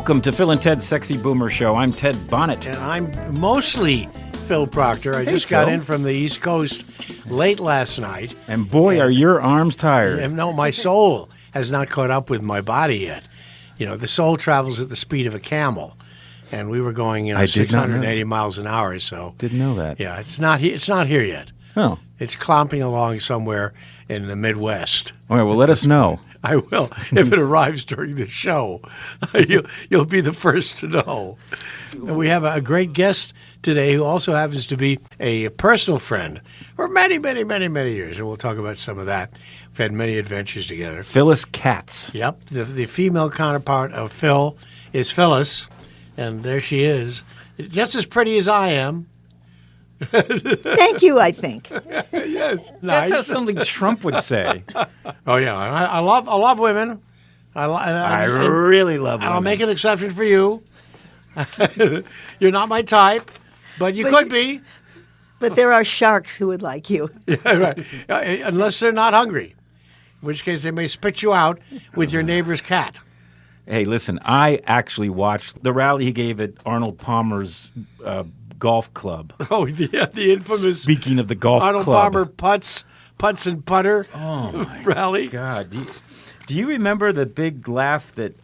Welcome to Phil and Ted's Sexy Boomer Show. I'm Ted Bonnet. And I'm mostly Phil Proctor. I just got in from the East Coast late last night. And boy, are your arms tired. And no, my soul has not caught up with my body yet. You know, the soul travels at the speed of a camel. And we were going, 680 miles an hour, so. Didn't know that. Yeah, it's not here yet. Oh. It's clomping along somewhere in the Midwest. All right, well, let us know. I will. If it arrives during the show, you'll be the first to know. And we have a great guest today who also happens to be a personal friend for many, many, many, many years. And we'll talk about some of that. We've had many adventures together. Phyllis Katz. Yep. The female counterpart of Phil is Phyllis. And there she is, just as pretty as I am. Thank you, I think. Yes, nice. That's something Trump would say. Oh yeah, I love women. I really love women. I'll make an exception for you. You're not my type, but you could be. But there are sharks who would like you. Yeah, right. Unless they're not hungry, in which case they may spit you out with your neighbor's cat. Hey, listen, I actually watched the rally he gave at Arnold Palmer's golf club. Oh, yeah, the infamous. Speaking of the golf Arnold club. Palmer putts and putter rally. God, do you remember the big laugh that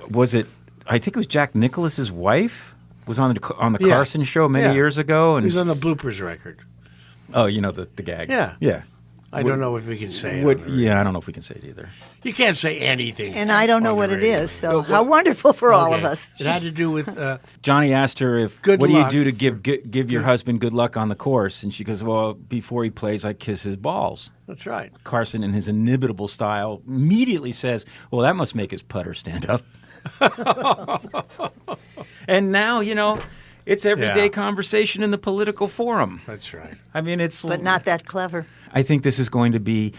was it? I think it was Jack Nicklaus's wife was on the Carson show many years ago, and he's on the bloopers record. Oh, you know the gag. Yeah. I don't know if we can say it. I don't know if we can say it either. You can't say anything. And I don't know what it is, so how wonderful for all of us. It had to do with... Johnny asked her, Good what luck. do you do to give your husband good luck on the course? And she goes, well, before he plays, I kiss his balls. That's right. Carson, in his inimitable style, immediately says, well, that must make his putter stand up. And now, it's everyday conversation in the political forum. That's right. I mean, But not that clever. I think this is going to be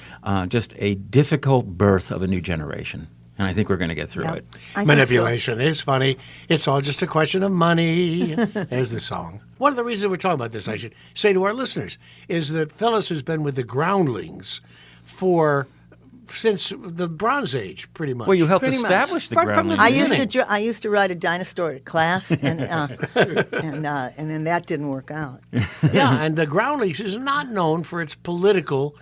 just a difficult birth of a new generation. And I think we're going to get through it. Manipulation is funny. It's all just a question of money. There's the song. One of the reasons we're talking about this, I should say to our listeners, is that Phyllis has been with the Groundlings since the Bronze Age, pretty much. Well, you helped Pretty establish the Right from the Groundlings. I used to ride a dinosaur at class, and then that didn't work out. Yeah, and the Groundlings is not known for its political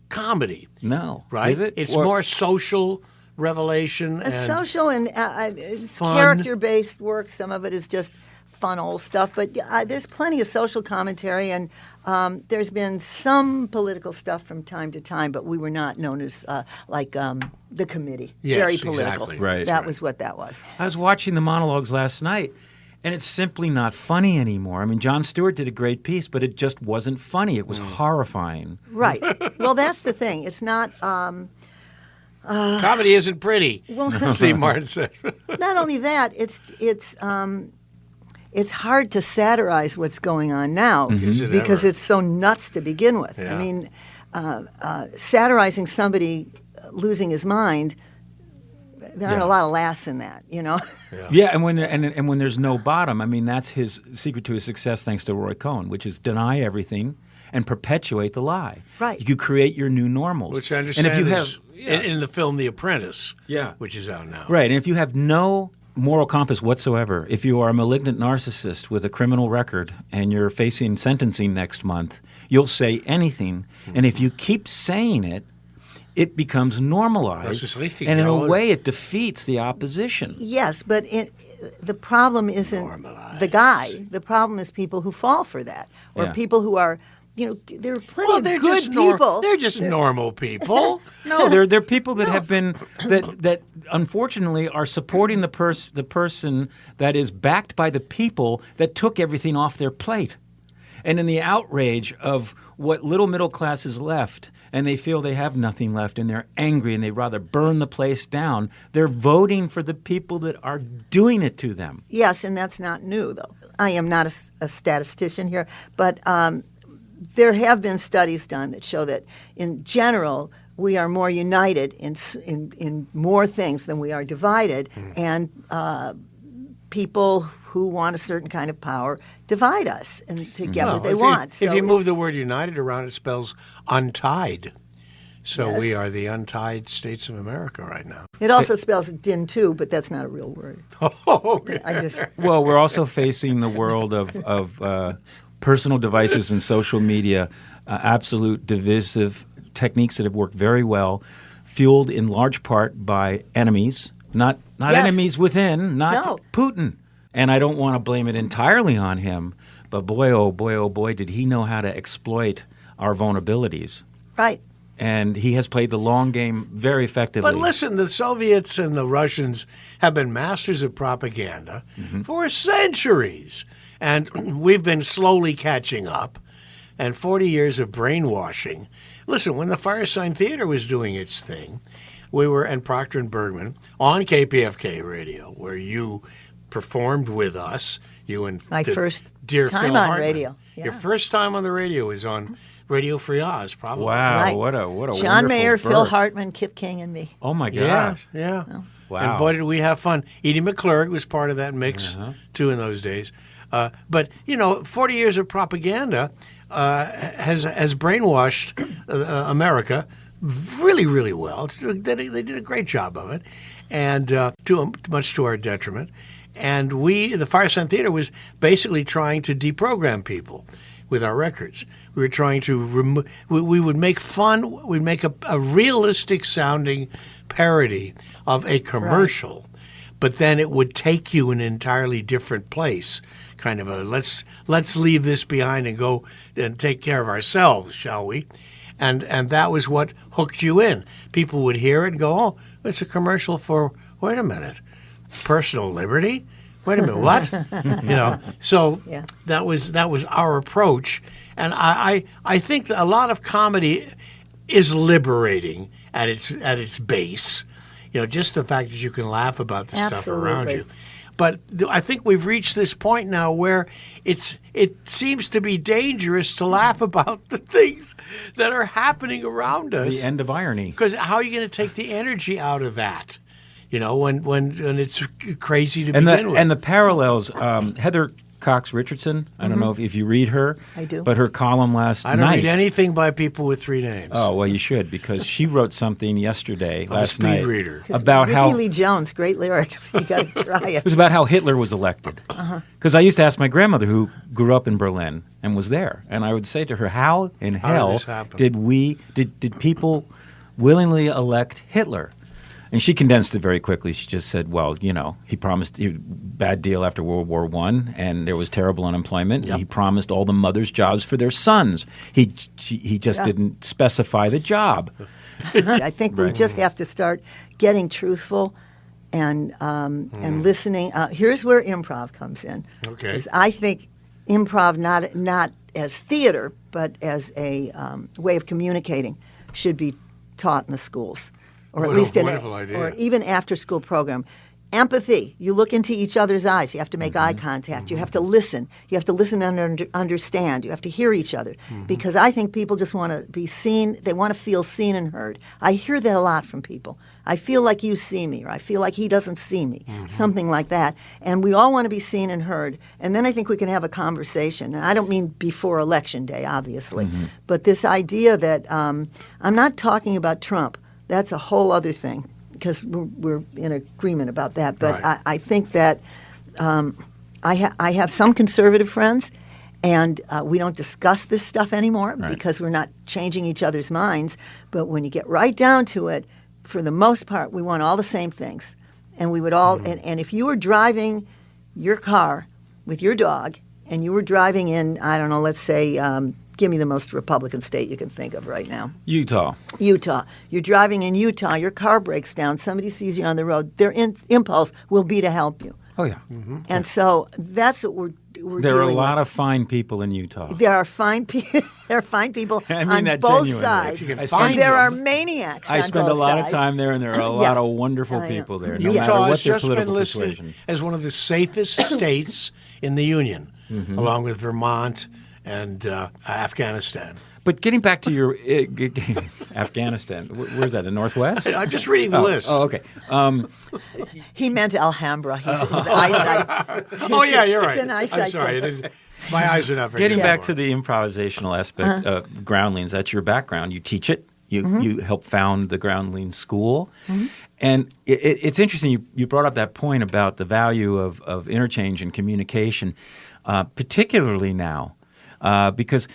comedy. No. Right? Is it? It's more social revelation. A social and it's fun. character-based work. Some of it is just fun old stuff, but there's plenty of social commentary, and there's been some political stuff from time to time, but we were not known as the committee. Yes, very political. exactly. Right. That was what that was. I was watching the monologues last night, and it's simply not funny anymore. I mean, Jon Stewart did a great piece, but it just wasn't funny. It was horrifying. Right. Well, that's the thing. It's not... Comedy isn't pretty, Well, Steve Martin said. not only that, it's hard to satirize what's going on now Is it because ever? it's so nuts to begin with. Yeah. I mean, satirizing somebody losing his mind, there aren't a lot of laughs in that, Yeah, and when there's no bottom, I mean, that's his secret to his success, thanks to Roy Cohn, which is deny everything and perpetuate the lie. Right. You create your new normals. Which I understand and if you is in the film The Apprentice, Yeah. which is out now. Right, and if you have no moral compass whatsoever, if you are a malignant narcissist with a criminal record and you're facing sentencing next month, you'll say anything. And if you keep saying it, it becomes normalized. Das ist richtig, And in a ja. way, it defeats the opposition. Yes, but the problem isn't Normalized. the guy. The problem is people who fall for that, or Yeah. people who are, there are plenty Well, of they're good just people. They're just normal people. No, they're people that have been that unfortunately are supporting the person that is backed by the people that took everything off their plate. And in the outrage of what little middle class is left, and they feel they have nothing left, and they're angry, and they'd rather burn the place down, they're voting for the people that are doing it to them. Yes, and that's not new, though. I am not a statistician here, but there have been studies done that show that, in general, we are more united in more things than we are divided, and people who want a certain kind of power divide us and to get what they want. If you move the word united around, it spells untied. So Yes. we are the untied states of America right now. It also spells din too, but that's not a real word. Oh, I just Well, we're also facing the world of personal devices and social media, absolute divisive techniques that have worked very well, fueled in large part by enemies, not Yes. enemies within, not No. Putin. And I don't want to blame it entirely on him, but boy, oh boy, did he know how to exploit our vulnerabilities. right. And he has played the long game very effectively. but listen, the Soviets and the Russians have been masters of propaganda for centuries. And we've been slowly catching up. And 40 years of brainwashing. Listen, when the Firesign Theater was doing its thing, we were, and Procter & Bergman, on KPFK radio, where you performed with us, you and My the first dear time Phil on Hartman. radio. Your Yeah. first time on the radio was on Radio Free Oz, probably. Wow, Right. what a John wonderful Mayer, Phil birth. Hartman, Kip King, and me. Oh my Yeah, gosh. yeah. Wow. And boy, did we have fun. Edie McClurg was part of that mix, too, in those days. But, 40 years of propaganda has brainwashed America really, really well. They did a great job of it, and much to our detriment. And the Firesign Theater was basically trying to deprogram people with our records. We were trying to we would make fun. We'd make a realistic sounding parody of a commercial, but then it would take you in an entirely different place. Kind of a let's leave this behind and go and take care of ourselves, shall we? And that was what hooked you in. People would hear it and go, "Oh, it's a commercial for wait a minute, personal liberty." Wait a minute, what? So Yeah. that was our approach, and I think that a lot of comedy is liberating at its base. Just the fact that you can laugh about the stuff around Absolutely. you. But I think we've reached this point now where it seems to be dangerous to laugh about the things that are happening around us. The end of irony. Because how are you going to take the energy out of that? When it's crazy to begin with. And the parallels, Heather Cox Richardson, I don't know if you read her. I do. But her column last I don't night. read anything by people with three names. Oh, well, you should, because she wrote something yesterday, I'm a last speed night, reader. about Ricky how Lee Jones, great lyrics. You got to try it it. was about how Hitler was elected. Because I used to ask my grandmother, who grew up in Berlin and was there, and I would say to her, "How in did hell this happen?" did people willingly elect Hitler?" And she condensed it very quickly. She just said, "Well, he promised bad deal after World War I, and there was terrible unemployment. Yep. He promised all the mothers jobs for their sons. He just Yeah. didn't specify the job." I think we just have to start getting truthful and listening. Here's where improv comes in. Okay. 'Cause I think improv, not as theater, but as a way of communicating, should be taught in the schools, or What at a least in wonderful idea. or even after school program. Empathy. You look into each other's eyes. You have to make eye contact. You have to listen. You have to listen and understand. You have to hear each other. Because I think people just want to be seen. They want to feel seen and heard. I hear that a lot from people. I feel like you see me, or I feel like he doesn't see me. Something like that. And we all want to be seen and heard. And then I think we can have a conversation. And I don't mean before Election Day, obviously. But this idea that I'm not talking about Trump. That's a whole other thing, because we're in agreement about that. But Right. I think that I have some conservative friends, and we don't discuss this stuff anymore because we're not changing each other's minds. But when you get right down to it, for the most part, we want all the same things. And we would all, and if you were driving your car with your dog, and you were driving in, I don't know, let's say, give me the most Republican state you can think of right now. Utah. Utah. You're driving in Utah, your car breaks down, somebody sees you on the road, their impulse will be to help you. Oh, yeah. And so that's what we're There are a dealing lot with. of fine people in Utah. There are fine people. There are fine people I mean on that both genuinely. sides, If you can and find there them. are maniacs. I on spend a both lot of sides. time there, and there are a Yeah. lot of wonderful I know. people there, no Utah matter has what their just been political listed persuasion. as one of the safest states in the Union, along with Vermont and Afghanistan. But getting back to your Afghanistan, where's that, the Northwest? I'm just reading the list. Oh, okay. He meant Alhambra. His eyesight. Oh, yeah, you're right. It's an eyesight I'm sorry. thing. My eyes are not very Getting good back anymore. to the improvisational aspect of Groundlings, that's your background. You teach it. You helped found the Groundlings School. And it's interesting you brought up that point about the value of interchange and communication, particularly now. Because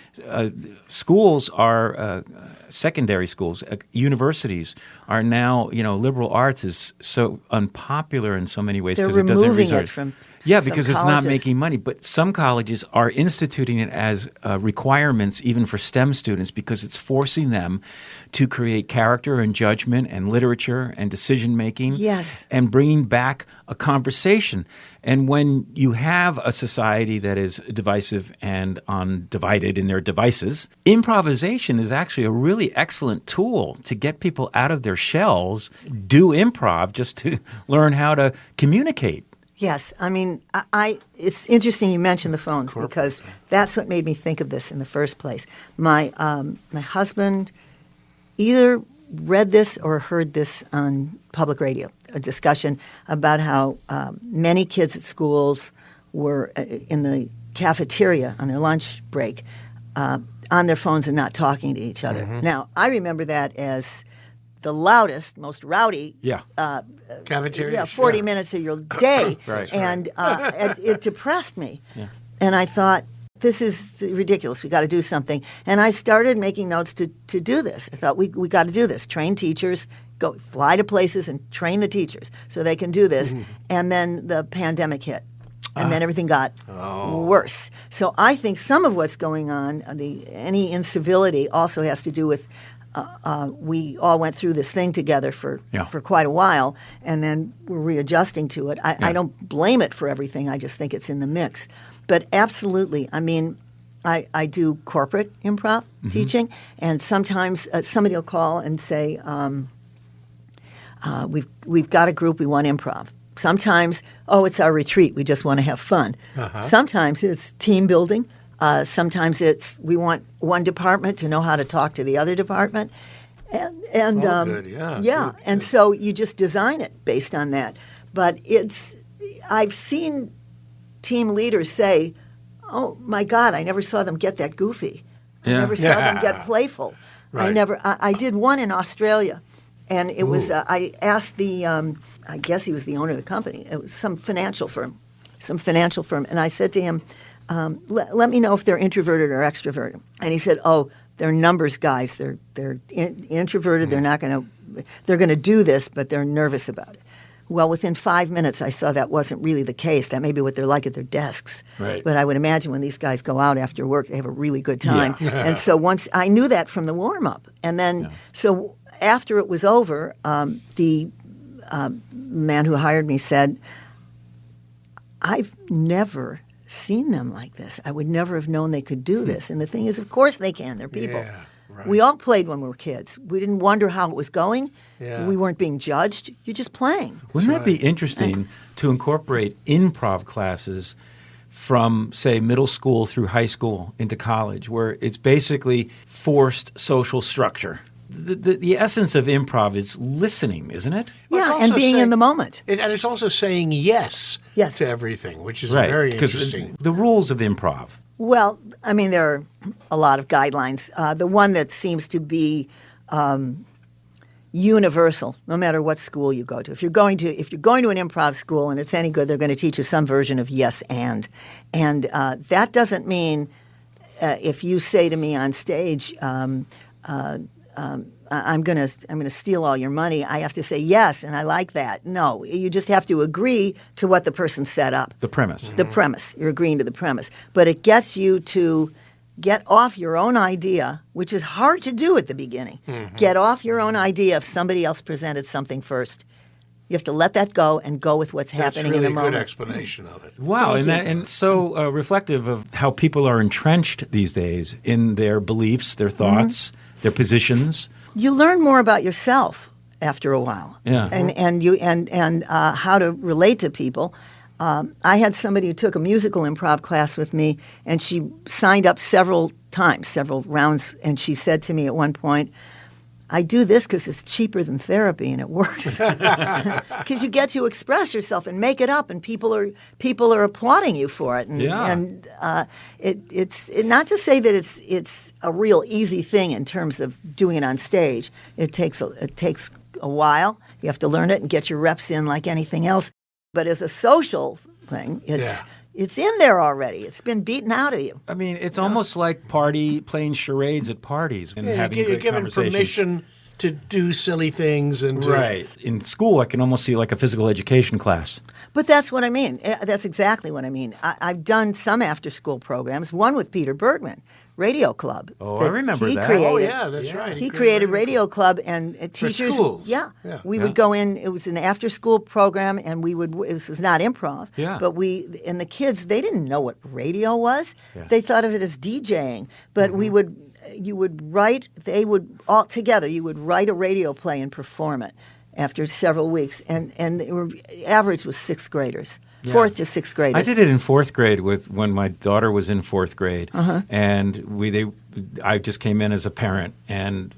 schools are secondary schools, universities are now, liberal arts is so unpopular in so many ways They're because it doesn't removing result. it from because some it's not colleges. making money. But some colleges are instituting it as requirements even for STEM students because it's forcing them to create character and judgment and literature and decision making. Yes. And bringing back a conversation. And when you have a society that is divisive and undivided in their devices, improvisation is actually a really excellent tool to get people out of their shells, do improv just to learn how to communicate. Yes, I mean, it's interesting you mentioned the phones because that's what made me think of this in the first place. My husband either read this or heard this on public radio, a discussion about how many kids at schools were in the cafeteria on their lunch break on their phones and not talking to each other. Now, I remember that as the loudest, most rowdy cafeteria. 40 minutes of your day. Right. And it depressed me. Yeah. And I thought, this is ridiculous. We got to do something. And I started making notes to do this. I thought, we got to do this. Train teachers, go fly to places and train the teachers so they can do this. And then the pandemic hit. And then everything got worse. So I think some of what's going on, any incivility also has to do with we all went through this thing together for quite a while, and then we're readjusting to it. I don't blame it for everything. I just think it's in the mix. But absolutely, I mean, I do corporate improv teaching, and sometimes somebody will call and say, we've got a group, we want improv. Sometimes, it's our retreat, we just want to have fun. Sometimes it's team building. Sometimes it's we want one department to know how to talk to the other department, and so you just design it based on that. But I've seen team leaders say, "Oh my God, I never saw them get that goofy. I never saw them get playful. Right. I did one in Australia, and it was I asked I guess he was the owner of the company. It was some financial firm, and I said to him, let me know if they're introverted or extroverted. And he said, they're numbers guys. They're introverted. They're going to do this, but they're nervous about it. Well, within 5 minutes, I saw that wasn't really the case. That may be what they're like at their desks. Right. But I would imagine when these guys go out after work, they have a really good time. Yeah. And so once I knew that from the warm-up. And then, so after it was over, the man who hired me said, I've never seen them like this. I would never have known they could do this. And the thing is, of course they can. They're people. Yeah, right. We all played when we were kids. We didn't wonder how it was going. Yeah. We weren't being judged. You're just playing. Wouldn't that be interesting to incorporate improv classes from, say, middle school through high school into college, where it's basically forced social structure? The essence of improv is listening, isn't it? Yeah, and being in the moment. And it's also saying yes to everything, which is very interesting. The rules of improv. Well, I mean, there are a lot of guidelines. The one that seems to be universal, no matter what school you go to. If you're going to an improv school and it's any good, they're going to teach you some version of yes and that doesn't mean if you say to me on stage, I'm going to steal all your money, I have to say yes, and I like that. No, you just have to agree to what the person set up. The premise. The premise. You're agreeing to the premise. But it gets you to get off your own idea, which is hard to do at the beginning. Get off your own idea if somebody else presented something first. You have to let that go and go with what's happening in the moment. That's really a good explanation of it. Wow, and so reflective of how people are entrenched these days in their beliefs, their thoughts, their positions. You learn more about yourself after a while, and how to relate to people. I had somebody who took a musical improv class with me, and she signed up several rounds, and she said to me at one point, I do this because it's cheaper than therapy and it works. Because you get to express yourself and make it up, and people are applauding you for it. And it's not to say that it's a real easy thing in terms of doing it on stage. It takes a while. You have to learn it and get your reps in like anything else. But as a social thing, it's in there already. It's been beaten out of you. I mean, it's almost like playing charades at parties and having you're great given conversation. Permission to do silly things and right. In school, I can almost see like a physical education class. But that's what I mean. That's exactly what I mean. I've done some after-school programs. One with Peter Bergman, Radio Club. Oh, I remember that. Created. Oh, yeah, that's right. He created Radio Club, and teachers. For schools. Yeah. We would go in. It was an after-school program, and this was not improv. Yeah. But and the kids, they didn't know what radio was. Yeah. They thought of it as DJing. But you would write. They would all together. You would write a radio play and perform it after several weeks, and average was 6th graders. Yeah. 4th to 6th graders. I did it in 4th grade when my daughter was in 4th grade, and I just came in as a parent, and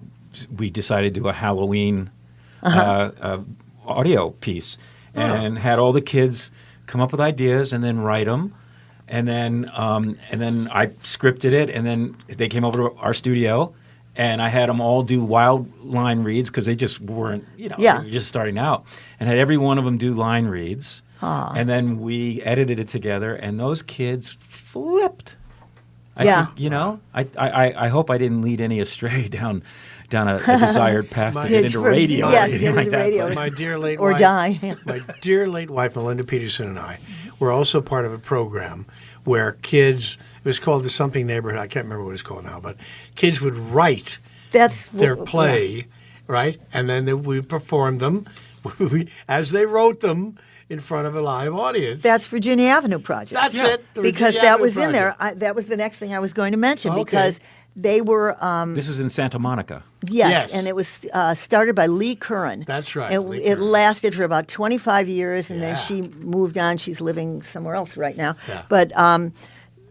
we decided to do a Halloween audio piece, and had all the kids come up with ideas and then write them, and then I scripted it, and then they came over to our studio. And I had them all do wild line reads because they just weren't, they were just starting out. And had every one of them do line reads. And then we edited it together, and those kids flipped. I hope I didn't lead any astray down a desired path to get into radio. Yes, get into radio. My dear late or wife, die. My dear late wife, Melinda Peterson, and I were also part of a program where kids. It was called the something neighborhood. I can't remember what it's called now, but kids would write their play, right, and then we performed them as they wrote them in front of a live audience. That's Virginia Avenue Project. That's it. Because that was in there. That was the next thing I was going to mention because they were. This is in Santa Monica. Yes, and it was started by Lee Curran. That's right. It lasted for about 25 years, and then she moved on. She's living somewhere else right now. Yeah. But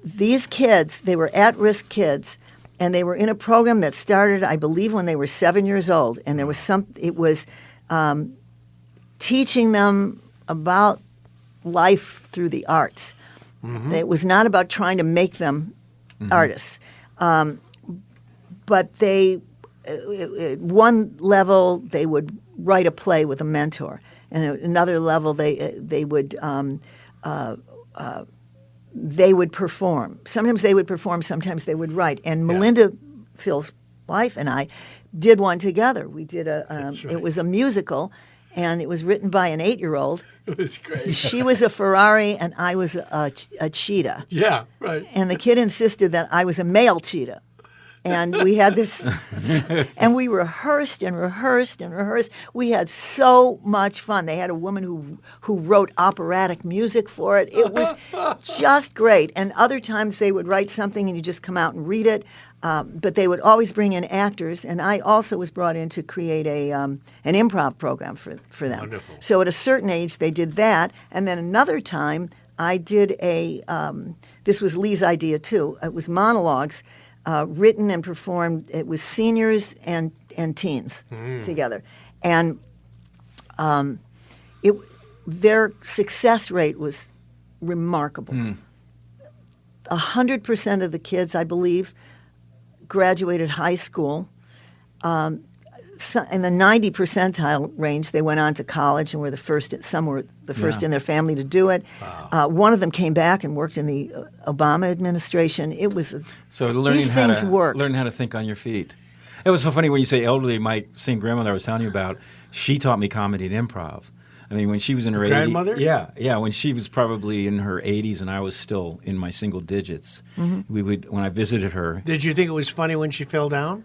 these kids, they were at-risk kids, and they were in a program that started, I believe, when they were 7 years old. And there was it was teaching them about life through the arts. Mm-hmm. It was not about trying to make them artists. But at one level, they would write a play with a mentor. And at another level, they would perform. Sometimes they would perform, sometimes they would write. And Melinda, Phil's wife, and I did one together. We did it was a musical, and it was written by an 8-year-old. It was great. She was a Ferrari, and I was a cheetah. Yeah, right. And the kid insisted that I was a male cheetah. And we had this, and we rehearsed and rehearsed and rehearsed. We had so much fun. They had a woman who wrote operatic music for it. It was just great. And other times they would write something and you just come out and read it. But they would always bring in actors. And I also was brought in to create an improv program for them. Wonderful. So at a certain age, they did that. And then another time, I did this was Lee's idea too. It was monologues. Written and performed. It was seniors and teens together, and their success rate was remarkable. 100% of the kids, I believe, graduated high school. In the 90 percentile range, they went on to college and were the first. Some were the first in their family to do it. Wow. One of them came back and worked in the Obama administration. It was these things work. Learn how to think on your feet. It was so funny when you say elderly. My same grandmother I was telling you about, she taught me comedy and improv. I mean, when she was in her 80s. Grandmother? Yeah. When she was probably in her 80s and I was still in my single digits, when I visited her. Did you think it was funny when she fell down?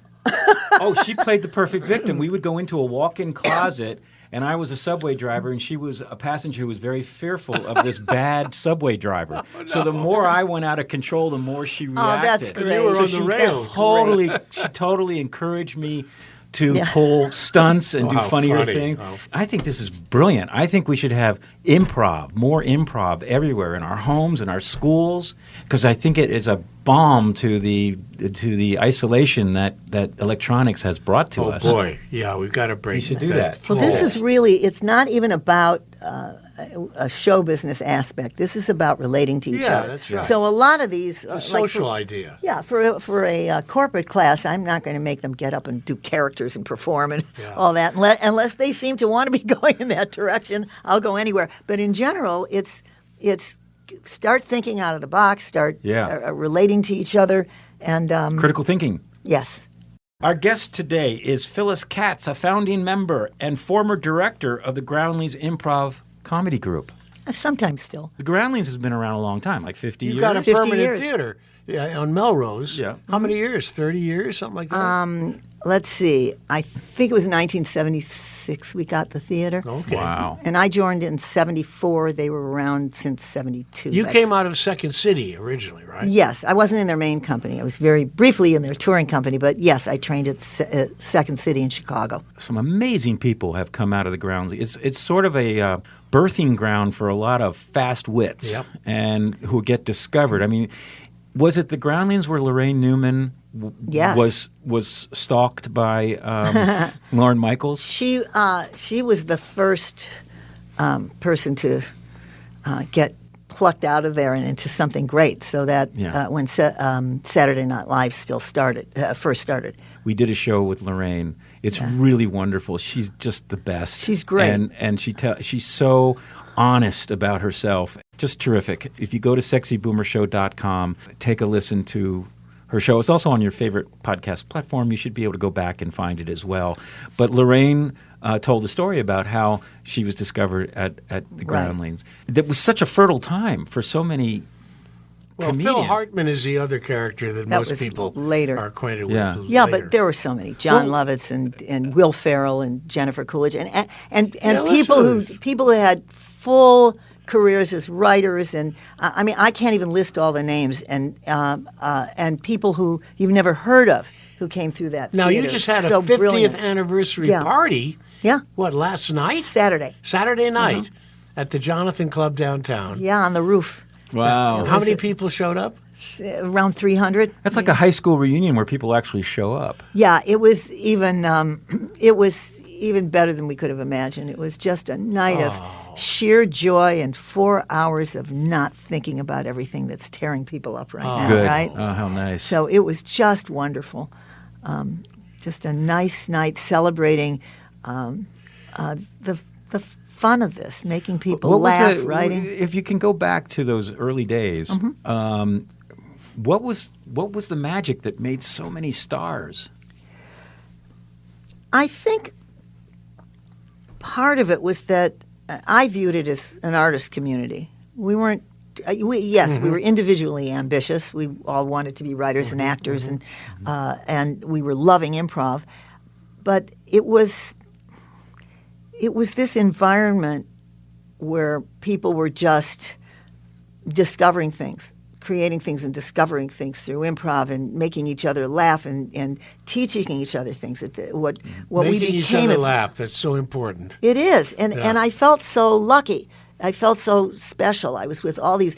Oh, she played the perfect victim. We would go into a walk-in closet, and I was a subway driver, and she was a passenger who was very fearful of this bad subway driver. Oh, no. So the more I went out of control, the more she reacted. Oh, that's great. You were on the rails. She totally encouraged me to Yeah. pull stunts and Oh, do how funnier funny. things. Oh. I think this is brilliant. I think we should have more improv everywhere in our homes, in our schools, because I think it is a balm to the isolation that electronics has brought to us. Oh boy, yeah, we've got to break. We should do that. Well, this flow. is really, it's not even about a show business aspect. This is about relating to each Yeah, other. that's right. So a lot of these... It's a social idea. Yeah, for a corporate class, I'm not going to make them get up and do characters and perform and Yeah. all that. Unless they seem to want to be going in that direction, I'll go anywhere. But in general, it's start thinking out of the box, start relating to each other, and... Critical thinking. Yes. Our guest today is Phyllis Katz, a founding member and former director of the Groundlings Improv comedy group. Sometimes still. The Groundlings has been around a long time, like 50 years. You've got a 50 permanent years. theater on Melrose. Yeah. How many years? 30 years, something like that? Let's see. I think it was 1976 we got the theater. Okay. Wow. And I joined in 74. They were around since 72. You That's- came out of Second City originally, right? Yes. I wasn't in their main company. I was very briefly in their touring company. But yes, I trained at Second City in Chicago. Some amazing people have come out of the Groundlings. It's sort of a birthing ground for a lot of fast wits and who get discovered. I mean, was it the Groundlings where Lorraine Newman Yes. was stalked by Lorne Michaels? She was the first person to get plucked out of there and into something great. So that when Saturday Night Live first started. We did a show with Lorraine. It's really wonderful. She's just the best. She's great. And she's so honest about herself. Just terrific. If you go to sexyboomershow.com, take a listen to her show. It's also on your favorite podcast platform. You should be able to go back and find it as well. But Lorraine told a story about how she was discovered at the Groundlings. That was such a fertile time for so many comedians. Phil Hartman is the other character that most was people later. are acquainted Yeah. with. Yeah, later. but there were so many. John Lovitz and Will Ferrell and Jennifer Coolidge and people who had full careers as writers, and I mean, I can't even list all the names, and people who you've never heard of who came through that. Now, theater. you just had a So 50th brilliant. anniversary Yeah. party. Yeah, What, last night? Saturday. Saturday night at the Jonathan Club downtown. Yeah, on the roof. Wow. How many people showed up? Around 300. That's like a high school reunion where people actually show up. Yeah, it was even better than we could have imagined. It was just a night of sheer joy and 4 hours of not thinking about everything that's tearing people up right now. Good. Right? Oh, how nice. So it was just wonderful. Just a nice night celebrating the fun of this, making people laugh, writing. If you can go back to those early days, what was the magic that made so many stars? I think part of it was that I viewed it as an artist community. We weren't. We were individually ambitious. We all wanted to be writers and actors, and we were loving improv. But it was this environment where people were just discovering things, creating things and discovering things through improv and making each other laugh and teaching each other things. What we Making each became. other laugh. That's so important. It is, and I felt so lucky. I felt so special. I was with all these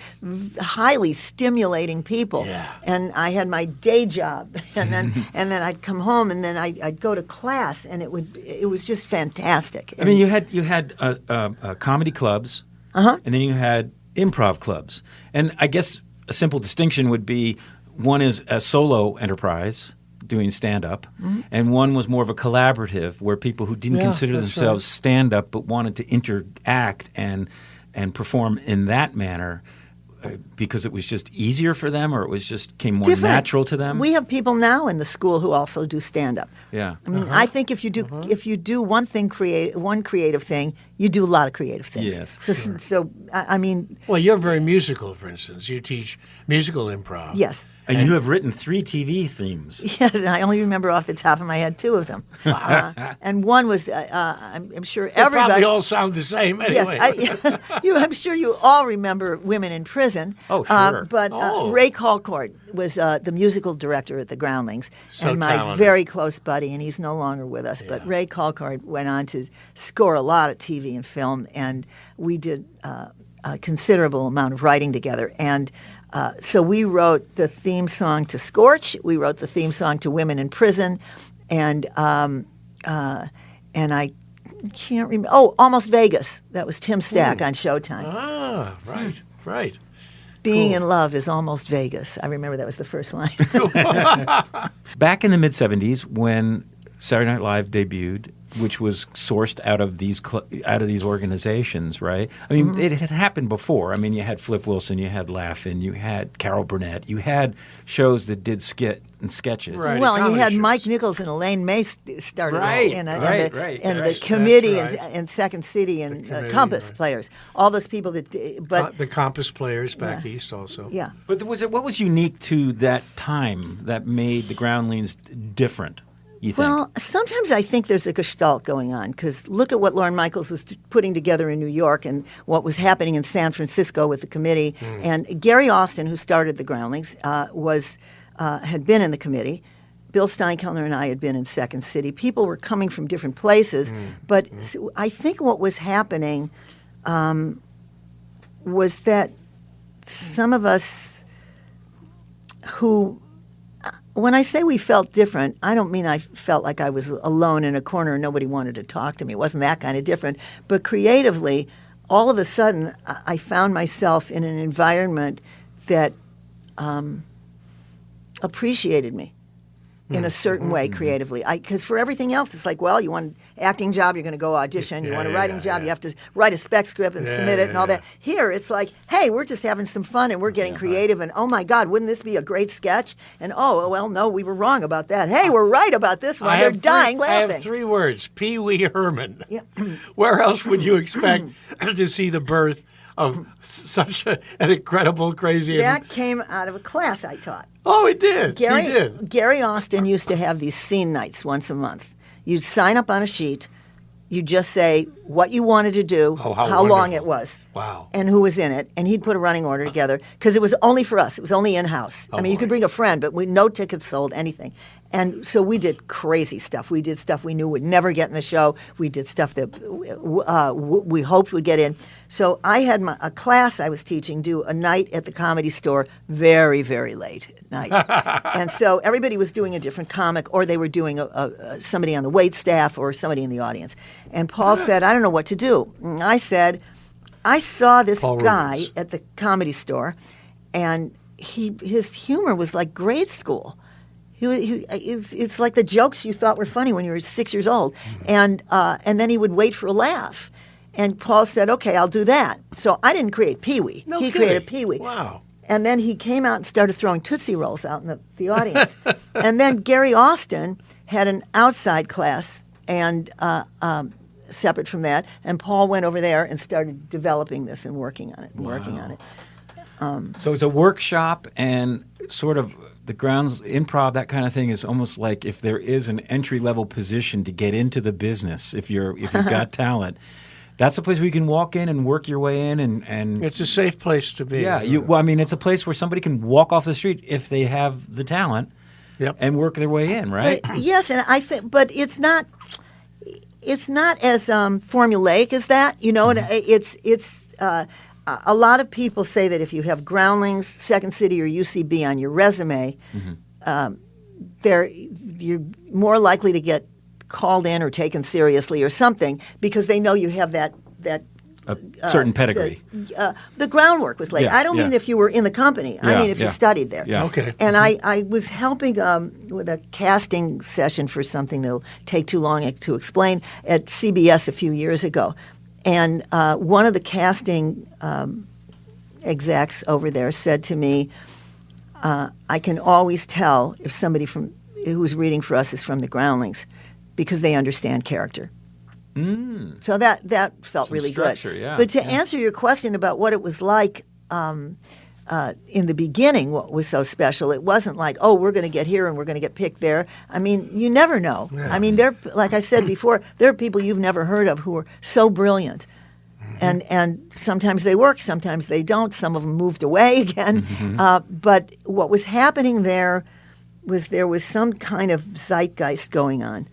highly stimulating people, and I had my day job, and then I'd come home, and then I'd go to class, and it was just fantastic. I mean, you had comedy clubs, and then you had improv clubs, and I guess a simple distinction would be one is a solo enterprise doing stand-up, and one was more of a collaborative where people who didn't consider themselves stand-up but wanted to interact and perform in that manner because it was just easier for them or it was just came more natural to them. We have people now in the school who also do stand-up. Yeah. I mean, I think if you do one creative thing, you do a lot of creative things. Yes, So I mean, Well, you're very musical, for instance. You teach musical improv. yes. And you have written 3 TV themes. Yes, and I only remember off the top of my head 2 of them. And one was, I'm sure They everybody. probably all sound the same anyway. Yes, I'm sure you all remember Women in Prison. Oh, sure. But Oh. Ray Colcord was the musical director at the Groundlings, So and my talented. very close buddy, and he's no longer with us. But Yeah. Ray Colcord went on to score a lot of TV and film, and we did a considerable amount of writing together. And so we wrote the theme song to Scorch. We wrote the theme song to Women in Prison, and I can't remember. Oh, Almost Vegas. That was Tim Stack on Showtime. Ah, right. Being cool. in love is almost Vegas. I remember that was the first line. Back in the mid-'70s, when Saturday Night Live debuted, which was sourced out of these organizations, right? I mean, it had happened before. I mean, you had Flip Wilson, you had Laugh-In, you had Carol Burnett, you had shows that did skit and sketches. Right. Well, and you comedy had shows. Mike Nichols and Elaine May started Right, and right. and That's the committee right. and Second City and committee, Compass right. players, all those people that. But The Compass players back east also. yeah, But what was unique to that time that made the Groundlings different, you think? well, sometimes I think there's a gestalt going on because look at what Lorne Michaels was putting together in New York and what was happening in San Francisco with the committee. And Gary Austin, who started the Groundlings, had been in the committee. Bill Steinkellner and I had been in Second City. People were coming from different places, but so I think what was happening was that some of us who, when I say we felt different, I don't mean I felt like I was alone in a corner and nobody wanted to talk to me. It wasn't that kind of different. But creatively, all of a sudden, I found myself in an environment that appreciated me in a certain way creatively. Because for everything else, it's like, well, you want an acting job, you're going to go audition. You want a writing job, you have to write a spec script and submit it and all that. Here, it's like, hey, we're just having some fun and we're getting creative. And oh my God, wouldn't this be a great sketch? And oh, well, no, we were wrong about that. Hey, we're right about this one. They're dying I laughing. have 3 words: Pee Wee Herman. Yeah. Where else would you expect to see the birth of such an incredible, crazy? That came out of a class I taught. Oh, it did. He Gary, did. Gary Austin used to have these scene nights once a month. You'd sign up on a sheet. You'd just say what you wanted to do, Oh, how long wonderful. it was, Wow. and who was in it. And he'd put a running order together because it was only for us. It was only in-house. I mean, you boy. could bring a friend, but no tickets sold, anything. And so we did crazy stuff. We did stuff we knew would never get in the show. We did stuff that we hoped would get in. So I had a class I was teaching do a night at the Comedy Store very, very late at night. And so everybody was doing a different comic, or they were doing somebody on the wait staff or somebody in the audience. And Paul said, I don't know what to do. And I said, I saw this Paul guy Rubens. at the Comedy Store, and his humor was like grade school. It's like the jokes you thought were funny when you were 6 years old, and then he would wait for a laugh. And Paul said, "Okay, I'll do that." So I didn't create Pee Wee. No He kidding. created Pee Wee. Wow. And then he came out and started throwing Tootsie Rolls out in the audience. And then Gary Austin had an outside class, and separate from that, and Paul went over there and started developing this and working on it. So it's a workshop and sort of the Grounds Improv, that kind of thing is almost like if there is an entry-level position to get into the business, if you've got talent, that's a place where you can walk in and work your way in and It's a safe place to be. yeah, it's a place where somebody can walk off the street if they have the talent Yep. and work their way in, right? But, yes, and I think, but it's not as formulaic as that, you know. And it's a lot of people say that if you have Groundlings, Second City, or UCB on your resume, you're more likely to get called in or taken seriously or something because they know you have that A certain pedigree. the groundwork was laid. Yeah, I don't mean yeah. if you were in the company. I Yeah, mean if you yeah. studied there. Yeah. Okay. And I was helping with a casting session for something that'll take too long to explain at CBS a few years ago. And one of the casting execs over there said to me, I can always tell if somebody who's reading for us is from the Groundlings because they understand character. So that felt Some really structure, good. yeah, But to yeah. answer your question about what it was like in the beginning, what was so special, it wasn't like, oh, we're going to get here and we're going to get picked there. I mean, you never know. I mean, like I said before, there are people you've never heard of who are so brilliant. And sometimes they work, sometimes they don't. Some of them moved away again. But what was happening there was some kind of zeitgeist going on.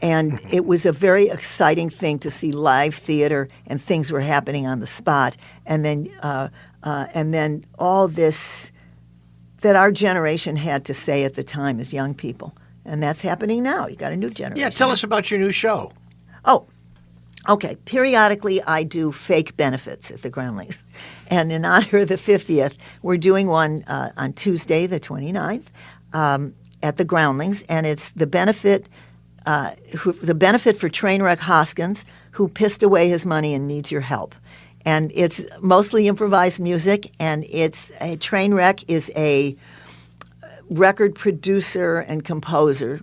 And it was a very exciting thing to see live theater, and things were happening on the spot. And then all this that our generation had to say at the time as young people. And that's happening now. You got a new generation. Yeah, tell us about your new show. Oh, okay. Periodically, I do fake benefits at the Groundlings. And in honor of the 50th, we're doing one on Tuesday, the 29th, at the Groundlings. And it's the benefit for Trainwreck Hoskins, who pissed away his money and needs your help. And it's mostly improvised music, and Trainwreck is a record producer and composer,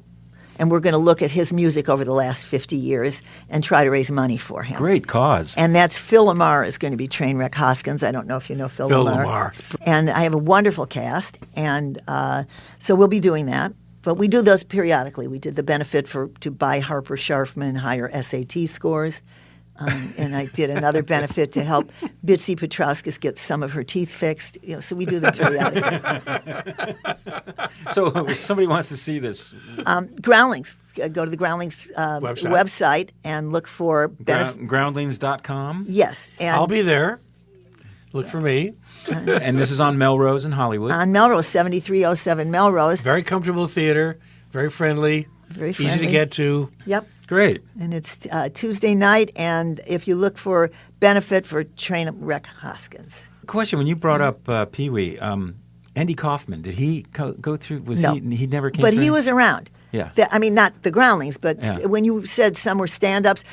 and we're going to look at his music over the last 50 years and try to raise money for him. Great cause. And that's Phil Lamar is going to be Trainwreck Hoskins. I don't know if you know Phil Lamar. And I have a wonderful cast, and so we'll be doing that. But we do those periodically. We did the benefit to buy Harper Scharfman higher SAT scores. And I did another benefit to help Bitsy Petrauskas get some of her teeth fixed. So we do them periodically. So if somebody wants to see this, Groundlings, go to the Groundlings website and look for groundlings.com. Yes, and I'll be there. Look for me. And this is on Melrose in Hollywood. On Melrose, 7307 Melrose. Very comfortable theater, very friendly, easy to get to. Yep. Great. And it's Tuesday night, and if you look for benefit for Trainwreck Hoskins. Question: when you brought up Pee Wee, Andy Kaufman, did he go through? No. He never came. But through? he was around. Yeah. I mean, not the Groundlings, but Yeah. when you said some were stand-ups,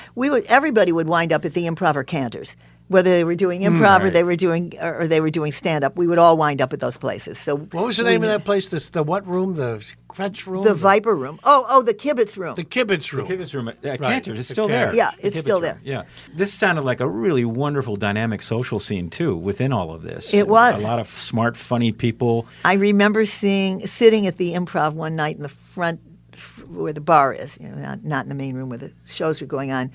everybody would wind up at the Improv or Cantors. Whether they were doing improv or they were doing stand-up, we would all wind up at those places. So What was the name of that place? The what room? The French room? The Viper Room. Oh, the Kibitz Room. The Kibitz room. The Kibitz room at Right. Cantor's. It's The still there. Cantor's. Yeah, The it's Kibitz still room. there. Yeah. This sounded like a really wonderful, dynamic social scene, too, within all of this. It was. A lot of smart, funny people. I remember sitting at the Improv one night in the front where the bar is, not in the main room where the shows were going on,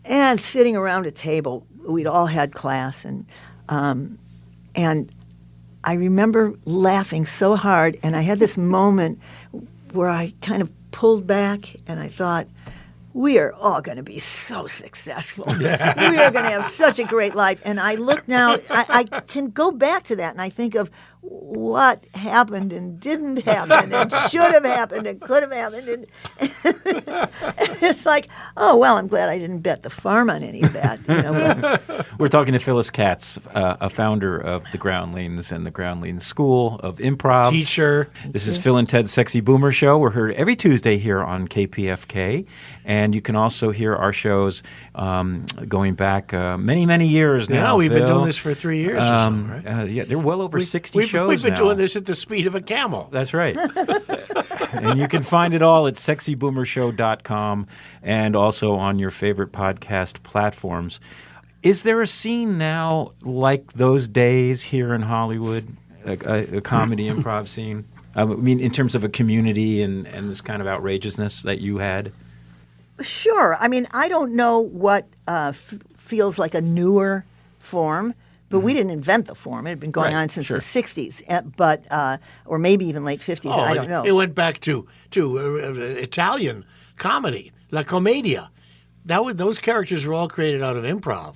and sitting around a table. We'd all had class, and I remember laughing so hard, and I had this moment where I kind of pulled back, and I thought, we are all going to be so successful. We are going to have such a great life. And I look now, I can go back to that, and I think of what happened and didn't happen and should have happened and could have happened. And it's like, oh, well, I'm glad I didn't bet the farm on any of that. We're talking to Phyllis Katz, a founder of the Groundlings and the Groundlings School of Improv. Teacher. This is Phil and Ted's Sexy Boomer Show. We're heard every Tuesday here on KPFK. And you can also hear our shows going back many, many years now. Yeah, we've been Phil. doing this for 3 years or so, right? Yeah, they're well over 60 shows We've been now. doing this at the speed of a camel. That's right. And you can find it all at sexyboomershow.com and also on your favorite podcast platforms. Is there a scene now like those days here in Hollywood, a comedy improv scene? I mean, in terms of a community and this kind of outrageousness that you had? Sure. I mean, I don't know what feels like a newer form, but we didn't invent the form. It had been going on since the 60s, or maybe even late 50s. I don't know. It went back to Italian comedy, La Commedia. Those characters were all created out of improv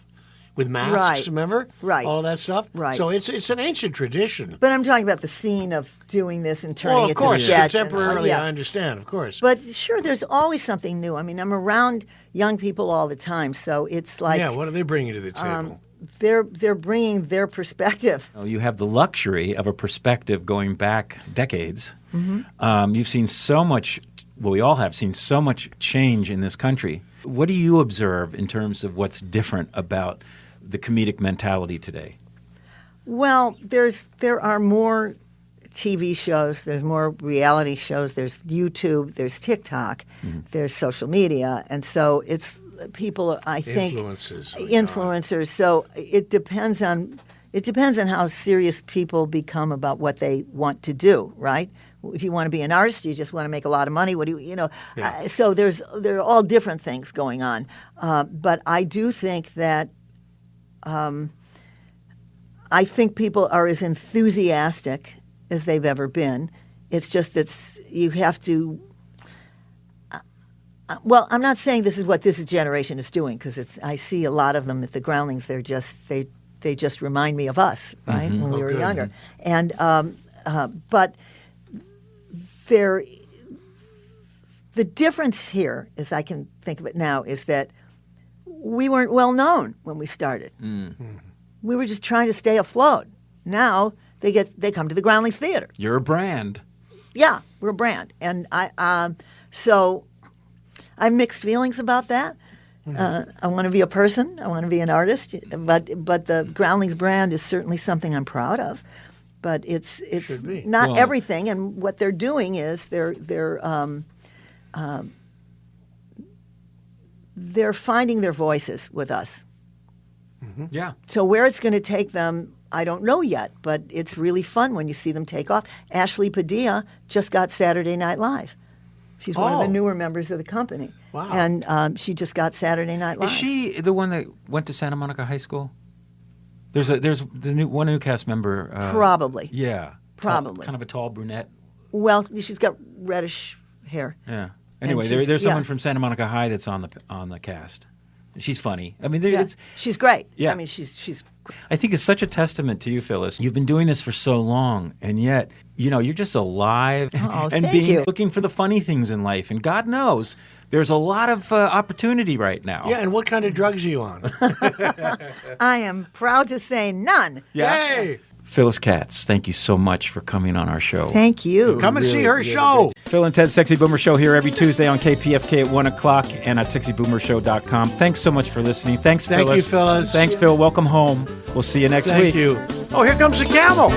with masks, Right. remember? Right. All that stuff. Right. So it's an ancient tradition. But I'm talking about the scene of doing this and turning Well, it of course, to sketch. and all- contemporarily, yeah. I understand, of course. But sure, there's always something new. I mean, I'm around young people all the time, so it's like yeah, what are they bringing to the table? they're bringing their perspective. You have the luxury of a perspective going back decades. Mm-hmm. You've seen so much, well, we all have seen so much change in this country. What do you observe in terms of what's different about the comedic mentality today? Well, there are more TV shows, there's more reality shows, there's YouTube, there's TikTok, there's social media, and so it's people, I think, Influencers. influencers. So it depends on how serious people become about what they want to do, right? Do you want to be an artist? Do you just want to make a lot of money? What do you know? Yeah. So there are all different things going on. But I do think that I think people are as enthusiastic as they've ever been. It's just that you have to. Well, I'm not saying this is what this generation is doing, because I see a lot of them at the Groundlings. They just remind me of us, right, when we were good. younger. And but the difference here, as I can think of it now, is that we weren't well known when we started. We were just trying to stay afloat. Now they come to the Groundlings Theater. You're a brand. Yeah, we're a brand, and so I have mixed feelings about that. I want to be a person. I want to be an artist. But the Groundlings brand is certainly something I'm proud of. But it's not everything. And what they're doing is they're finding their voices with us. Yeah. So where it's going to take them, I don't know yet. But it's really fun when you see them take off. Ashley Padilla just got Saturday Night Live. She's one of the newer members of the company. Wow. And she just got Saturday Night Live. Is she the one that went to Santa Monica High School? There's the new cast member. Probably. Yeah. Probably. Kind of a tall brunette. Well, she's got reddish hair. Yeah. Anyway, she's- there's someone yeah. from Santa Monica High that's on the cast. She's funny. I mean, Yeah. She's great. Yeah. I mean, she's I think it's such a testament to you, Phyllis. You've been doing this for so long, and yet, you're just alive Oh, and thank you. looking for the funny things in life. And God knows there's a lot of opportunity right now. Yeah, and what kind of drugs are you on? I am proud to say none. Yeah. Hey, Phyllis Katz, thank you so much for coming on our show. Thank you. come and see her show. Phil and Ted's Sexy Boomer Show here every Tuesday on KPFK at 1 o'clock and at sexyboomershow.com. Thanks so much for listening. Thanks, Thank Phyllis. you, Phyllis. Thanks, Phil. Welcome home. We'll see you next week. Thank you. Oh, here comes the camel.